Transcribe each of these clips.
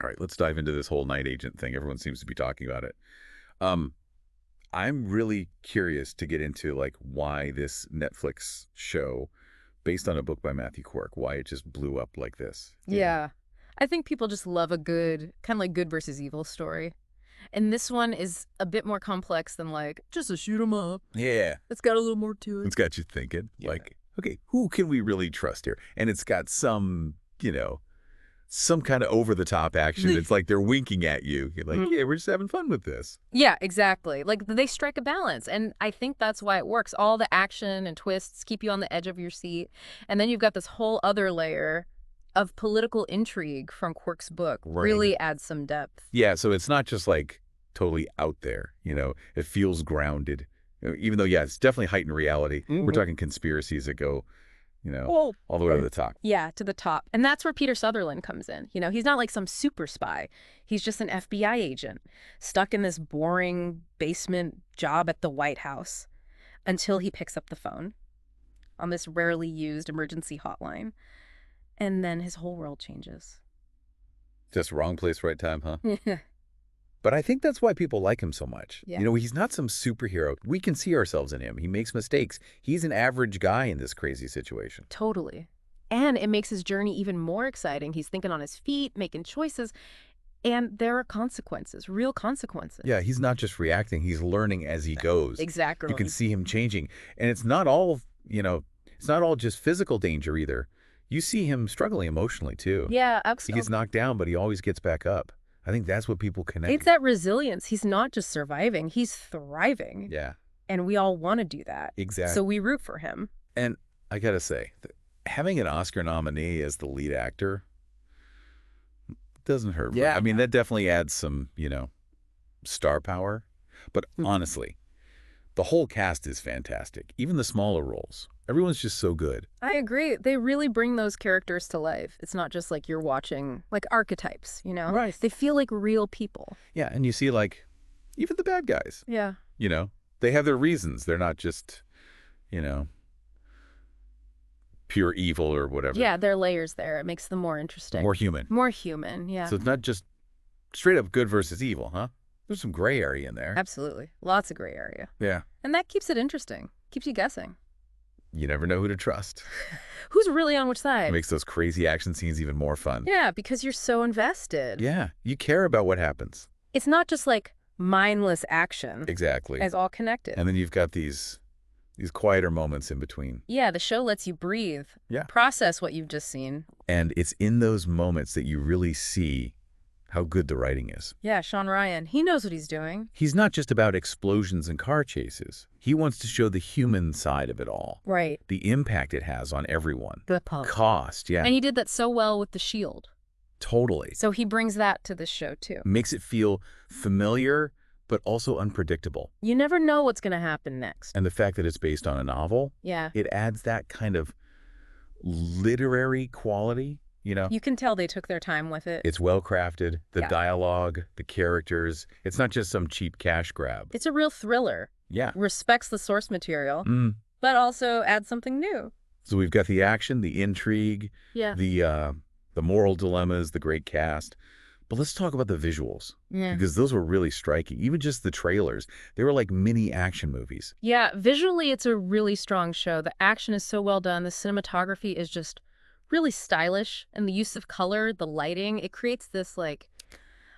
All right, let's dive into this whole night agent thing. Everyone seems to be talking about it. Um, I'm really curious to get into like why this Netflix show, based on a book by Matthew Quirk, why it just blew up like this. Yeah. I think people just love a good, kind of like good versus evil story. And this one is a bit more complex than like, just a shoot 'em up. Yeah. It's got a little more to It's it. got you thinking, like, okay, who can we really trust here? And it's got some, some kind of over-the-top action. It's like they're winking at you. You're like, yeah, we're just having fun with this. Yeah, exactly. Like they strike a balance. And I think that's why it works. All the action and twists keep you on the edge of your seat. And then you've got this whole other layer of political intrigue from Quirk's book. Right. Really adds some depth. Yeah, so it's not just like totally out there, it feels grounded. Even though, yeah, it's definitely heightened reality. We're talking conspiracies that go, Well, all the way to the top. yeah, to the top. And that's where Peter Sutherland comes in. He's not like some super spy. He's just an FBI agent stuck in this boring basement job at the White House until he picks up the phone on this rarely used emergency hotline. And then his whole world changes. Just wrong place, right time, huh? Yeah. But I think that's why people like him so much. Yeah. He's not some superhero. We can see ourselves in him. He makes mistakes. He's an average guy in this crazy situation. Totally. And it makes his journey even more exciting. He's thinking on his feet, making choices, and there are consequences, real consequences. Yeah, he's not just reacting. He's learning as he goes. Exactly. You can see him changing. And it's not all, it's not all just physical danger either. You see him struggling emotionally, too. Yeah, He absolutely. gets knocked down, but he always gets back up. I think that's what people connect. It's that resilience. He's not just surviving, he's thriving. Yeah, And we all want to do that. exactly. So we root for him. And I got to say, having an Oscar nominee as the lead actor doesn't hurt. Yeah. I mean, that definitely adds some, star power. But honestly, the whole cast is fantastic. Even the smaller roles. Everyone's just so good. I agree. They really bring those characters to life. It's not just like you're watching like archetypes, Right. They feel like real people. Yeah, and you see, like, even the bad guys, Yeah. they have their reasons. They're not just, pure evil or whatever. Yeah, there are layers there. It makes them more interesting. More human. More human, yeah. So it's not just straight up good versus evil, huh? There's some gray area in there. Absolutely. Lots of gray area. Yeah. And that keeps it interesting. Keeps you guessing. You never know who to trust. Who's really on which It side? makes those crazy action scenes even more fun. Yeah, because you're so invested. Yeah, you care about what happens. It's not just like mindless action. Exactly. It's all connected. And then you've got these quieter moments in between. Yeah, the show lets you breathe. Yeah. Process what you've just seen. And it's in those moments that you really see how good the writing is. Yeah, Sean Ryan, he knows what he's doing. He's not just about explosions and car chases. He wants to show the human side of it all. Right. The impact it has on everyone. The pub. Cost, yeah. And he did that so well with The Shield. Totally. So he brings that to this show too. Makes it feel familiar, but also unpredictable. You never know what's going to happen next. And the fact that it's based on a novel, Yeah. it adds that kind of literary quality, You can tell they took their time with it. It's well crafted, the Yeah. dialogue, the characters. It's not just some cheap cash grab. It's a real thriller. Yeah. Respects the source material, Mm. but also adds something new. So we've got the action, the intrigue, Yeah. the moral dilemmas, the great cast. But let's talk about the visuals, Yeah. because those were really striking. Even just the trailers, they were like mini action movies. Yeah, visually it's a really strong show. The action is so well done. The cinematography is just really stylish, and the use of color, the lighting, it creates this like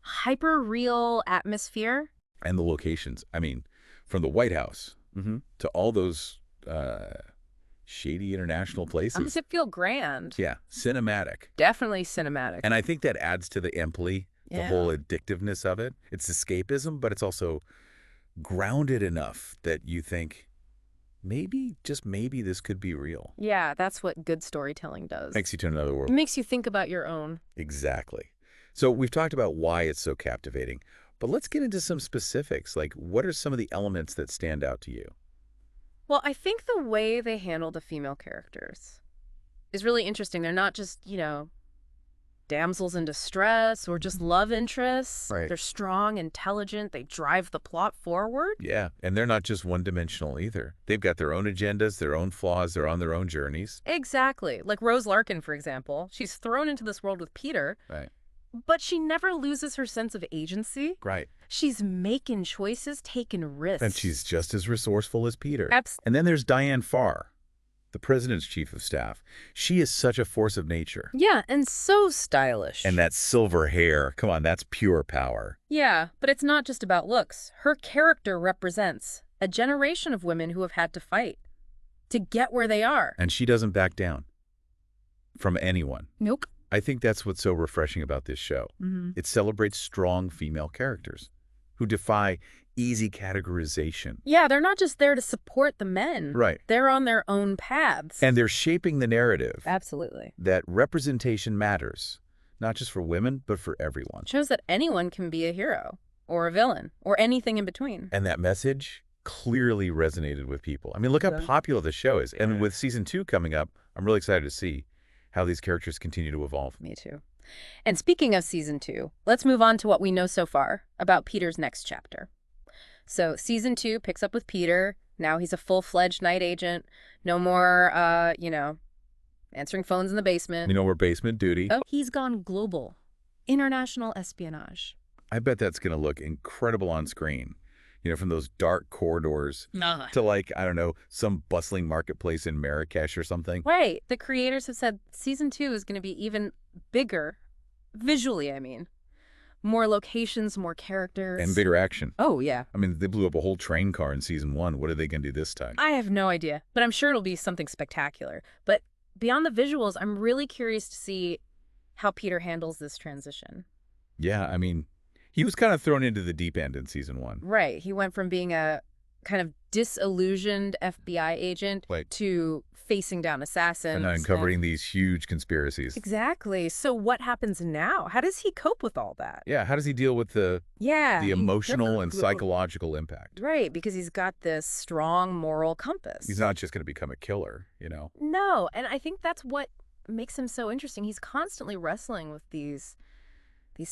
hyper real atmosphere. And the locations. I mean, from the White House to all those shady international How places. does it feel grand? Yeah, cinematic. Definitely cinematic. And I think that adds to the emply, the Yeah. whole addictiveness of it. It's escapism, but it's also grounded enough that you think, maybe, just maybe, this could be real. Yeah, that's what good storytelling does. Makes you to another world. It makes you think about your own. Exactly. So we've talked about why it's so captivating, but let's get into some specifics. Like, what are some of the elements that stand out to you? Well, I think the way they handle the female characters is really interesting. They're not just, damsels in distress or just love interests. Right. They're strong, intelligent. They drive the plot forward. Yeah, and they're not just one-dimensional either. They've got their own agendas, their own flaws, they're on their own journeys. Exactly. Like Rose Larkin, for example. She's thrown into this world with Peter, Right. But she never loses her sense of agency. Right. She's making choices, taking risks. And she's just as resourceful as Peter. Absolutely. And then there's Diane Farr, the president's chief of staff. She is such a force of nature. Yeah, and so stylish. And that silver hair, come on, that's pure power. Yeah, but it's not just about looks. Her character represents a generation of women who have had to fight to get where they are. And she doesn't back down from anyone. Nope. I think that's what's so refreshing about this show. It celebrates strong female characters who defy easy categorization. Yeah, they're not just there to support the men. Right. They're on their own paths. And they're shaping the narrative Absolutely. that representation matters, not just for women, but for everyone. It shows that anyone can be a hero or a villain or anything in between. And that message clearly resonated with people. I mean, look how popular the show is. And with season 2 coming up, I'm really excited to see how these characters continue to evolve. Me too. And speaking of season 2, let's move on to what we know so far about Peter's next chapter. So season 2 picks up with Peter. Now he's a full-fledged night agent. No more, answering phones in the basement. You know, we're basement duty. Oh, he's gone global. International espionage. I bet that's going to look incredible on screen. You know, from those dark corridors to like, I don't know, some bustling marketplace in Marrakesh or something. Right. The creators have said season 2 is going to be even bigger. Visually, I mean. More locations, more characters. And bigger action. Oh, yeah. I mean, they blew up a whole train car in season 1. What are they going to do this time? I have no idea, but I'm sure it'll be something spectacular. But beyond the visuals, I'm really curious to see how Peter handles this transition. Yeah, I mean, he was kind of thrown into the deep end in season 1. Right. He went from being a kind of disillusioned FBI agent to facing down assassins. And uncovering these huge conspiracies. Exactly. So what happens now? How does he cope with all that? Yeah, how does he deal with the emotional and psychological impact? Right, because he's got this strong moral compass. He's not just going to become a killer, you know? No, and I think that's what makes him so interesting. He's constantly wrestling with these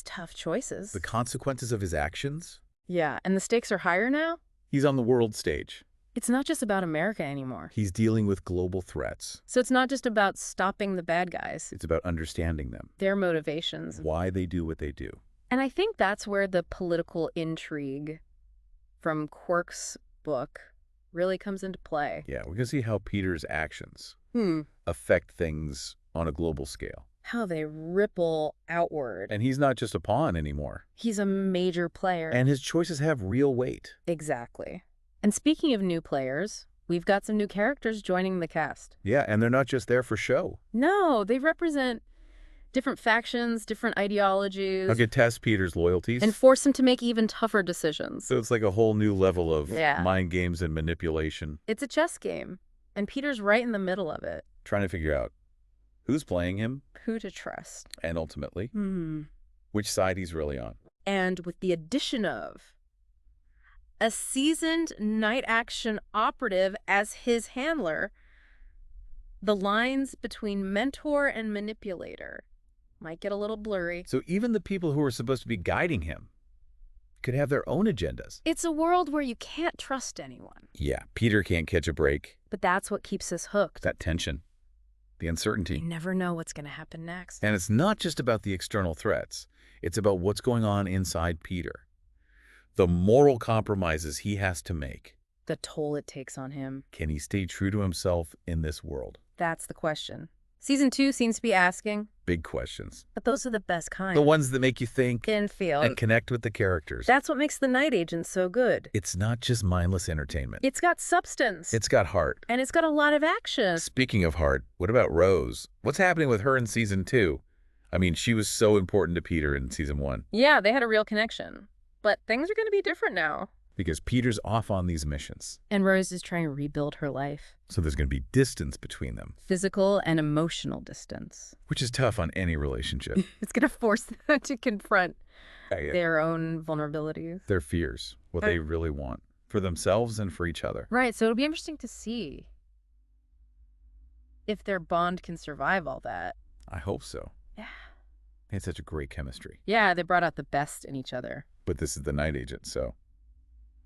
tough choices. The consequences of his actions? Yeah, and the stakes are higher now? He's on the world stage. It's not just about America anymore. He's dealing with global threats. So it's not just about stopping the bad guys. It's about understanding them. Their motivations. Why they do what they do. And I think that's where the political intrigue from Quirk's book really comes into play. Yeah, we're going to see how Peter's actions affect things on a global scale. How they ripple outward. And he's not just a pawn anymore. He's a major player. And his choices have real weight. Exactly. And speaking of new players, we've got some new characters joining the cast. Yeah, and they're not just there for show. No, they represent different factions, different ideologies. Okay, test Peter's loyalties. And force him to make even tougher decisions. So it's like a whole new level of mind games and manipulation. It's a chess game, and Peter's right in the middle of it. Trying to figure out who's playing him. Who to trust. And ultimately, which side he's really on. And with the addition of a seasoned night action operative as his handler, the lines between mentor and manipulator might get a little blurry. So even the people who are supposed to be guiding him could have their own agendas. It's a world where you can't trust anyone. Yeah, Peter can't catch a break. But that's what keeps us hooked. That tension, the uncertainty. You never know what's going to happen next. And it's not just about the external threats. It's about what's going on inside Peter. The moral compromises he has to make. The toll it takes on him. Can he stay true to himself in this world? That's the question. Season 2 seems to be asking. Big questions. But those are the best kind. The ones that make you think and feel. And connect with the characters. That's what makes The Night Agent so good. It's not just mindless entertainment. It's got substance. It's got heart. And it's got a lot of action. Speaking of heart, what about Rose? What's happening with her in season 2? I mean, she was so important to Peter in season 1. Yeah, they had a real connection. But things are going to be different now. Because Peter's off on these missions. And Rose is trying to rebuild her life. So there's going to be distance between them. Physical and emotional distance. Which is tough on any relationship. It's going to force them to confront their own vulnerabilities. Their fears. What they really want. For themselves and for each other. Right. So it'll be interesting to see if their bond can survive all that. I hope so. Yeah. They had such a great chemistry. Yeah, they brought out the best in each other. But this is The Night Agent, so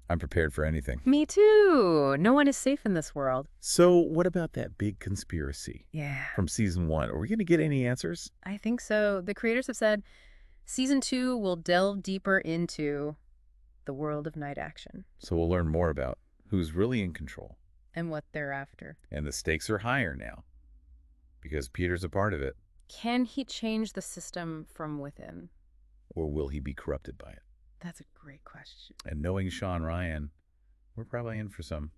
I'm prepared for anything. Me too. No one is safe in this world. So what about that big conspiracy? Yeah. From season 1? Are we going to get any answers? I think so. The creators have said Season 2 will delve deeper into the world of night action So we'll learn more about who's really in control. and what they're after. And the stakes are higher now because Peter's a part of it. Can he change the system from within? Or will he be corrupted by it? That's a great question. And knowing Sean Ryan, we're probably in for some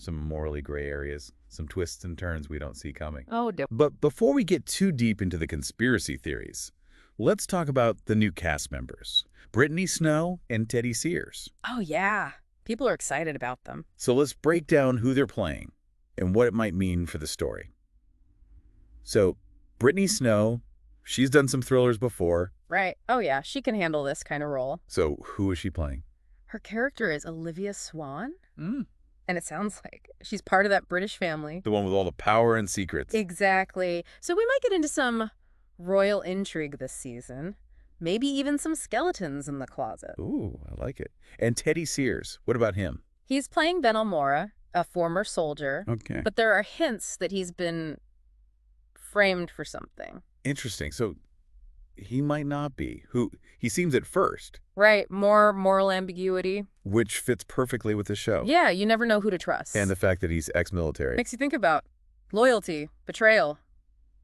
morally gray areas, some twists and turns we don't see coming. Oh, But before we get too deep into the conspiracy theories, let's talk about the new cast members, Brittany Snow and Teddy Sears. oh yeah. People are excited about them. So let's break down who they're playing and what it might mean for the story. So Brittany Snow, she's done some thrillers before. Right. Oh yeah, she can handle this kind of role. So who is she playing? Her character is Olivia Swan, Mm. and it sounds like she's part of that British family. The one with all the power and secrets. Exactly. So we might get into some royal intrigue this season. Maybe even some skeletons in the closet. Ooh, I like it. And Teddy Sears, what about him? He's playing Ben Almora, a former soldier, Okay. but there are hints that he's been framed for something. Interesting. So he might not be who he seems at first, Right, more moral ambiguity. which fits perfectly with the show. Yeah, you never know who to trust. And the fact that he's ex-military. Makes you think about loyalty, betrayal,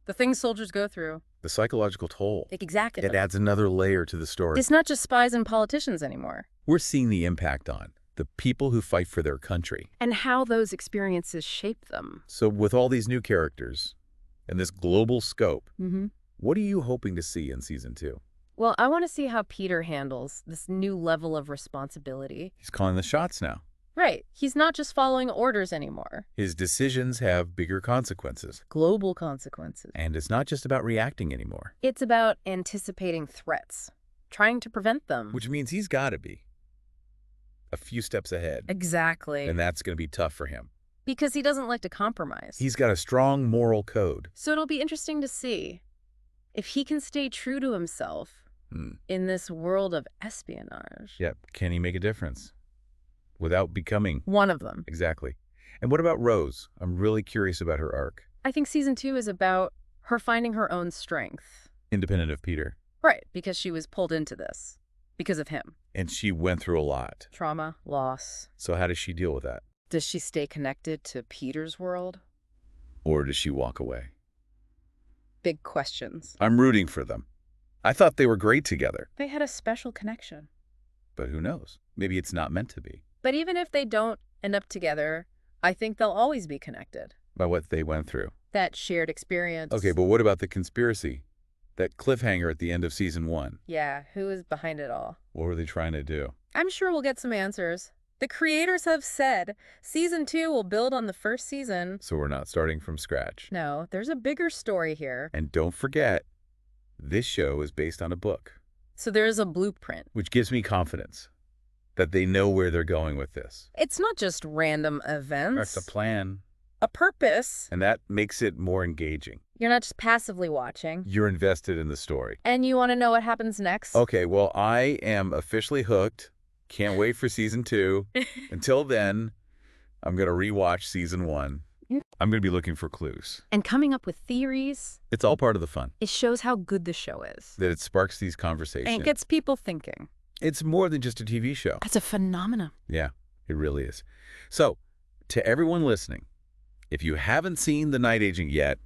the things soldiers go through. The psychological toll. Exactly. It adds another layer to the story. It's not just spies and politicians anymore. We're seeing the impact on the people who fight for their country. And how those experiences shape them. So with all these new characters and this global scope, Mm-hmm. what are you hoping to see in season 2? Well, I want to see how Peter handles this new level of responsibility. He's calling the shots now. Right. He's not just following orders anymore. His decisions have bigger consequences. Global consequences. And it's not just about reacting anymore, It's about anticipating threats, trying to prevent them. which means he's got to be a few steps ahead. Exactly. And that's going to be tough for him. Because he doesn't like to compromise. He's got a strong moral code. So it'll be interesting to see if he can stay true to himself in this world of espionage. Yep. Can he make a difference without becoming? One of them. Exactly. And what about Rose? I'm really curious about her arc. I think season 2 is about her finding her own strength. Independent of Peter. Right, because she was pulled into this. Because of him. And she went through a lot. Trauma, loss. So how does she deal with that? Does she stay connected to Peter's world? Or does she walk away? Big questions. I'm rooting for them. I thought they were great together. They had a special connection. But who knows? Maybe it's not meant to be. But even if they don't end up together, I think they'll always be connected. By what they went through. That shared experience. Okay, but what about the conspiracy? That cliffhanger at the end of season 1. Yeah, who is behind it all? What were they trying to do? I'm sure we'll get some answers. The creators have said season 2 will build on the first season. So we're not starting from scratch. No, there's a bigger story here. And don't forget, this show is based on a book. So there's a blueprint. Which gives me confidence that they know where they're going with this. It's not just random events. That's a plan. A purpose. And that makes it more engaging. You're not just passively watching. You're invested in the story. And you want to know what happens next? Okay, well, I am officially hooked. Can't wait for season 2. Until then, I'm going to rewatch season 1. I'm going to be looking for clues. And coming up with theories. It's all part of the fun. It shows how good the show is. That it sparks these conversations. And it gets people thinking. It's more than just a TV show. That's a phenomenon. Yeah, it really is. So, to everyone listening, if you haven't seen The Night Agent yet,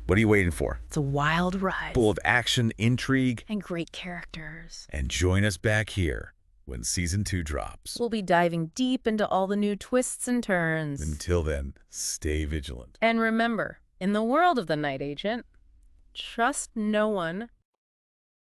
what are you waiting for? It's a wild ride. Full of action, intrigue. And great characters. And join us back here when season 2 drops. We'll be diving deep into all the new twists and turns. Until then, stay vigilant. And remember, in the world of The Night Agent, trust no one